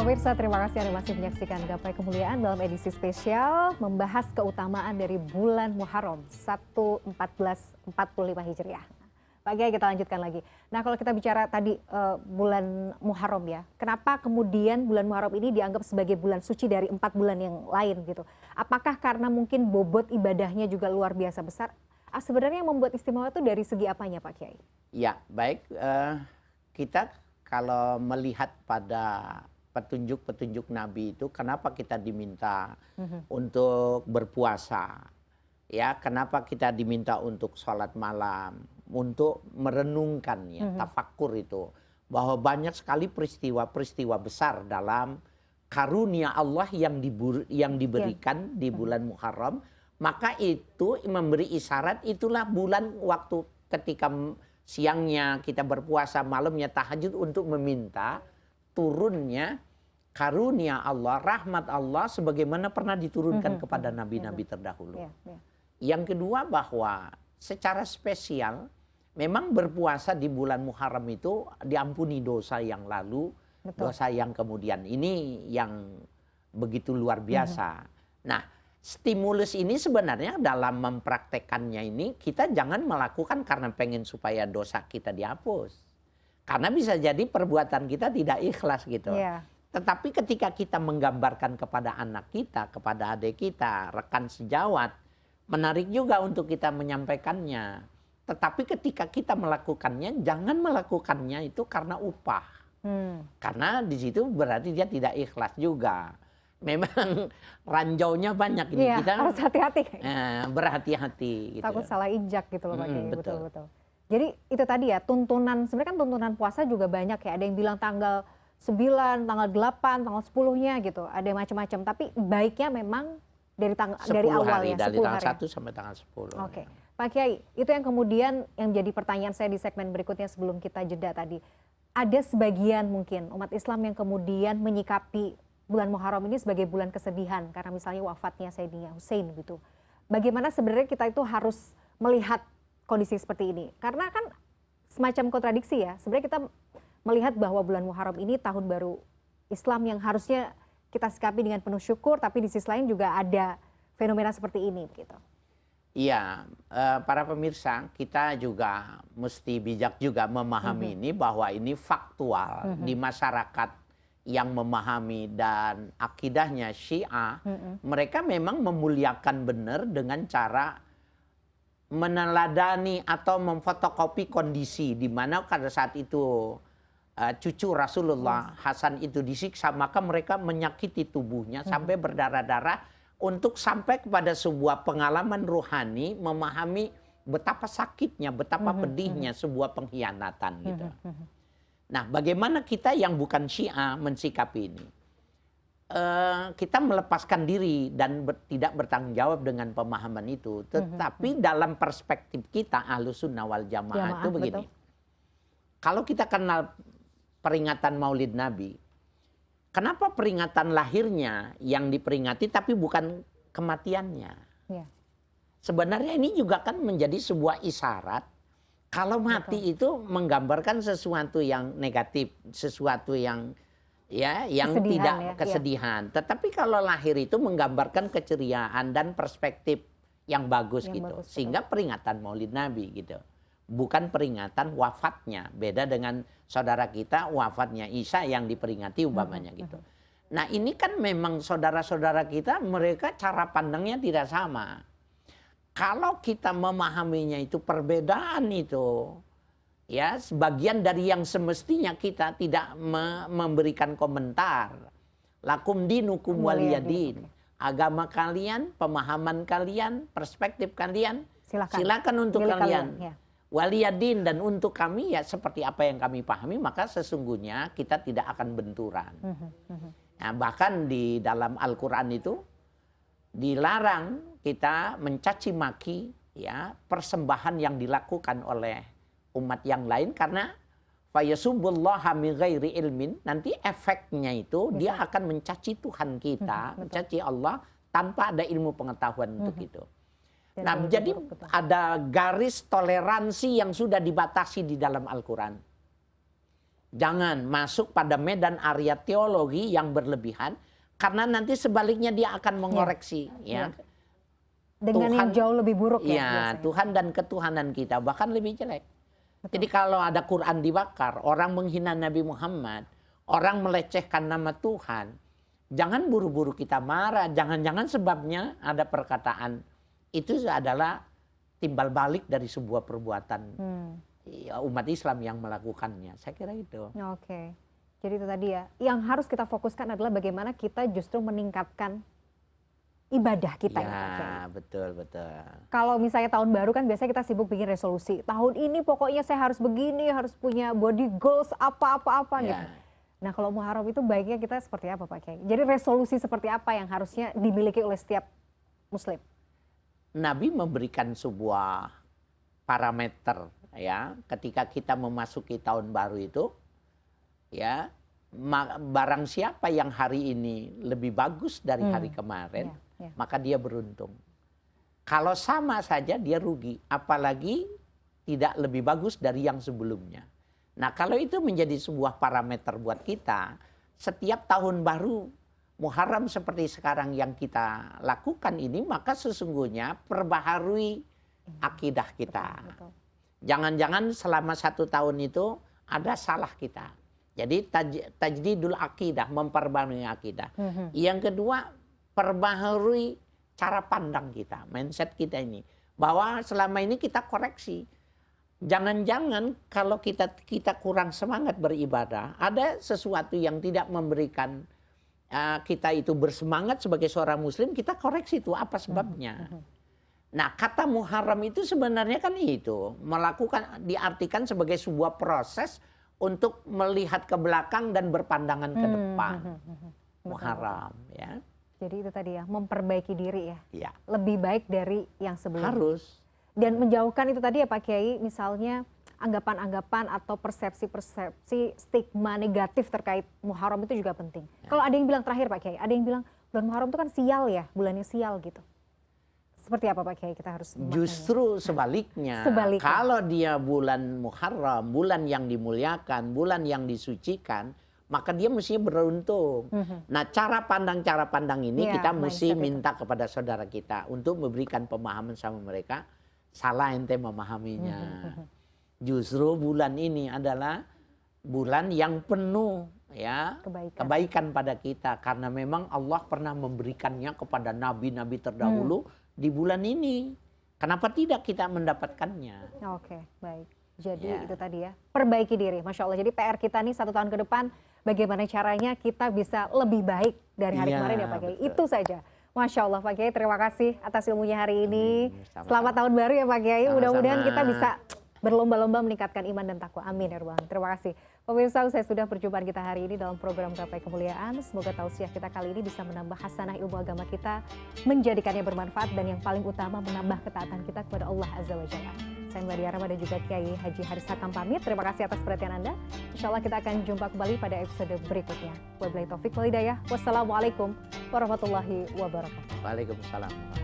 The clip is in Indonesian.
Pemirsa, terima kasih Anda masih menyaksikan Gapai Kemuliaan dalam edisi spesial membahas keutamaan dari bulan Muharram 1445 Hijriah. Pak Kiai, kita lanjutkan lagi. Nah, kalau kita bicara tadi bulan Muharram ya, kenapa kemudian bulan Muharram ini dianggap sebagai bulan suci dari 4 bulan yang lain gitu? Apakah karena mungkin bobot ibadahnya juga luar biasa besar? Sebenarnya yang membuat istimewa itu dari segi apanya, Pak Kiai? Ya, baik. Kita kalau melihat pada petunjuk-petunjuk Nabi itu, kenapa kita diminta untuk berpuasa? Ya, kenapa kita diminta untuk sholat malam, untuk merenungkan ya, tafakkur itu, bahwa banyak sekali peristiwa-peristiwa besar dalam karunia Allah yang diberikan di bulan Muharram, maka itu memberi isyarat itulah bulan waktu ketika siangnya kita berpuasa, malamnya tahajud untuk meminta turunnya karunia Allah, rahmat Allah sebagaimana pernah diturunkan kepada nabi-nabi terdahulu. Yang kedua, bahwa secara spesial memang berpuasa di bulan Muharram itu diampuni dosa yang lalu, dosa yang kemudian. Ini yang begitu luar biasa. Nah, stimulus ini sebenarnya dalam mempraktekannya ini kita jangan melakukan karena pengen supaya dosa kita dihapus. Karena bisa jadi perbuatan kita tidak ikhlas gitu. Tetapi ketika kita menggambarkan kepada anak kita, kepada adik kita, rekan sejawat, menarik juga untuk kita menyampaikannya. Tetapi ketika kita melakukannya, jangan melakukannya itu karena upah. Karena di situ berarti dia tidak ikhlas juga. Memang ranjaunya banyak ini. Kita harus hati-hati. Berhati-hati. Gitu. Takut salah injak gitu loh Pak Kiai. Betul-betul. Jadi itu tadi ya, tuntunan, sebenarnya kan tuntunan puasa juga banyak ya. Ada yang bilang tanggal 9, tanggal 8, tanggal 10-nya gitu. Ada yang macam-macam. Tapi baiknya memang dari awal ya. Dari tanggal 1 sampai tanggal 10. Oke. Pak Kiai, itu yang kemudian yang jadi pertanyaan saya di segmen berikutnya sebelum kita jeda tadi. Ada sebagian mungkin umat Islam yang kemudian menyikapi bulan Muharram ini sebagai bulan kesedihan. Karena misalnya wafatnya Sayyidina Hussein gitu. Bagaimana sebenarnya kita itu harus melihat kondisi seperti ini? Karena kan semacam kontradiksi ya. Sebenarnya kita melihat bahwa bulan Muharram ini tahun baru Islam yang harusnya kita sikapi dengan penuh syukur, tapi di sisi lain juga ada fenomena seperti ini gitu. Iya, para pemirsa, kita juga mesti bijak juga memahami ini bahwa ini faktual di masyarakat yang memahami dan akidahnya Syiah, mereka memang memuliakan benar dengan cara meneladani atau memfotokopi kondisi di mana pada saat itu cucu Rasulullah Hasan itu disiksa, maka mereka menyakiti tubuhnya sampai berdarah-darah untuk sampai kepada sebuah pengalaman rohani, memahami betapa sakitnya, betapa pedihnya sebuah pengkhianatan gitu. Nah, bagaimana kita yang bukan Syiah mensikapi ini? Kita melepaskan diri dan tidak bertanggung jawab dengan pemahaman itu. Tetapi dalam perspektif kita Ahlus Sunnah wal Jamaah itu begini. Kalau kita kenal peringatan Maulid Nabi, kenapa peringatan lahirnya yang diperingati tapi bukan kematiannya? Sebenarnya ini juga kan menjadi sebuah isyarat kalau mati itu menggambarkan sesuatu yang negatif, sesuatu yang yang kesedihan, tidak kesedihan. Tetapi kalau lahir itu menggambarkan keceriaan dan perspektif yang bagus gitu. Sehingga peringatan Maulid Nabi gitu. Bukan peringatan wafatnya. Beda dengan saudara kita wafatnya Isa yang diperingati umpamanya gitu. Nah, ini kan memang saudara-saudara kita mereka cara pandangnya tidak sama. Kalau kita memahaminya itu perbedaan itu, ya, sebagian dari yang semestinya kita tidak memberikan komentar. Lakum dinukum waliyadin. Agama kalian, pemahaman kalian, perspektif kalian, silakan untuk kalian. Waliyadin, dan untuk kami ya seperti apa yang kami pahami, maka sesungguhnya kita tidak akan benturan. Nah, bahkan di dalam Al-Quran itu dilarang kita mencaci maki ya persembahan yang dilakukan oleh umat yang lain, karena fayasubbullaha min ghairi ilmin, nanti efeknya itu dia akan mencaci Tuhan kita, mencaci Allah tanpa ada ilmu pengetahuan untuk itu. Nah, jadi ada garis toleransi yang sudah dibatasi di dalam Al-Quran. Jangan masuk pada medan area teologi yang berlebihan, karena nanti sebaliknya dia akan mengoreksi, ya. Dengan yang jauh lebih buruk ya. Ya, biasanya. Tuhan dan ketuhanan kita bahkan lebih jelek. Jadi kalau ada Quran dibakar, orang menghina Nabi Muhammad, orang melecehkan nama Tuhan, jangan buru-buru kita marah. Jangan-jangan sebabnya ada perkataan itu adalah timbal balik dari sebuah perbuatan umat Islam yang melakukannya. Saya kira itu. Oke. Jadi itu tadi ya, yang harus kita fokuskan adalah bagaimana kita justru meningkatkan ibadah kita. Ya, betul. Kalau misalnya tahun baru kan biasanya kita sibuk bikin resolusi. Tahun ini pokoknya saya harus begini, harus punya body goals apa-apa Ya. gitu. Nah kalau Muharram itu baiknya kita seperti apa Pak Kiai? Jadi resolusi seperti apa yang harusnya dimiliki oleh setiap Muslim? Nabi memberikan sebuah parameter, ya, ketika kita memasuki tahun baru itu, ya, barang siapa yang hari ini lebih bagus dari hari kemarin, maka dia beruntung. Kalau sama saja dia rugi, apalagi tidak lebih bagus dari yang sebelumnya. Nah, kalau itu menjadi sebuah parameter buat kita, setiap tahun baru Muharram seperti sekarang yang kita lakukan ini, maka sesungguhnya perbaharui akidah kita. Jangan-jangan selama 1 tahun itu ada salah kita. Jadi tajdidul akidah, memperbarui akidah. Yang kedua, perbaharui cara pandang kita, mindset kita ini. Bahwa selama ini kita koreksi. Jangan-jangan kalau kita kurang semangat beribadah, ada sesuatu yang tidak memberikan kita itu bersemangat sebagai seorang Muslim, kita koreksi itu apa sebabnya. Nah, kata Muharram itu sebenarnya kan itu diartikan sebagai sebuah proses untuk melihat ke belakang dan berpandangan ke depan. Muharram, ya. Jadi itu tadi ya, memperbaiki diri ya. Ya. Lebih baik dari yang sebelumnya. Harus. Dan menjauhkan itu tadi ya Pak Kiai, misalnya anggapan-anggapan atau persepsi-persepsi stigma negatif terkait Muharram itu juga penting. Ya. Kalau ada yang bilang terakhir Pak Kiai, ada yang bilang bulan Muharram itu kan sial ya, bulannya sial gitu. Seperti apa Pak Kiai kita harus memaknanya? Justru sebaliknya. Kalau dia bulan Muharram, bulan yang dimuliakan, bulan yang disucikan, maka dia mesti beruntung. Nah, cara pandang ini kita mesti minta kepada saudara kita untuk memberikan pemahaman sama mereka. Salah ente memahaminya. Justru bulan ini adalah bulan yang penuh ya kebaikan pada kita, karena memang Allah pernah memberikannya kepada nabi-nabi terdahulu di bulan ini. Kenapa tidak kita mendapatkannya? Oke, baik. Jadi itu tadi ya, perbaiki diri, Masya Allah. Jadi PR kita nih 1 tahun ke depan, bagaimana caranya kita bisa lebih baik dari hari kemarin ya Pak Kiai. Itu saja. Masya Allah Pak Kiai, terima kasih atas ilmunya hari ini. Selamat tahun baru ya Pak Kiai. Mudah-mudahan kita bisa berlomba-lomba meningkatkan iman dan takwa. Amin ya Rabbal Alamin. Terima kasih. Pemirsa, saya sudah perjumpaan kita hari ini dalam program Gapai Kemuliaan. Semoga tausiah kita kali ini bisa menambah hasanah ilmu agama kita, menjadikannya bermanfaat, dan yang paling utama menambah ketaatan kita kepada Allah Azza wa Jalla. Saya Mbak Rama dan juga Kiai Haji Haris Hakam pamit. Terima kasih atas perhatian Anda. Insya Allah kita akan jumpa kembali pada episode berikutnya. Wabillahi taufiq wal hidayah. Wassalamualaikum warahmatullahi wabarakatuh. Waalaikumsalam.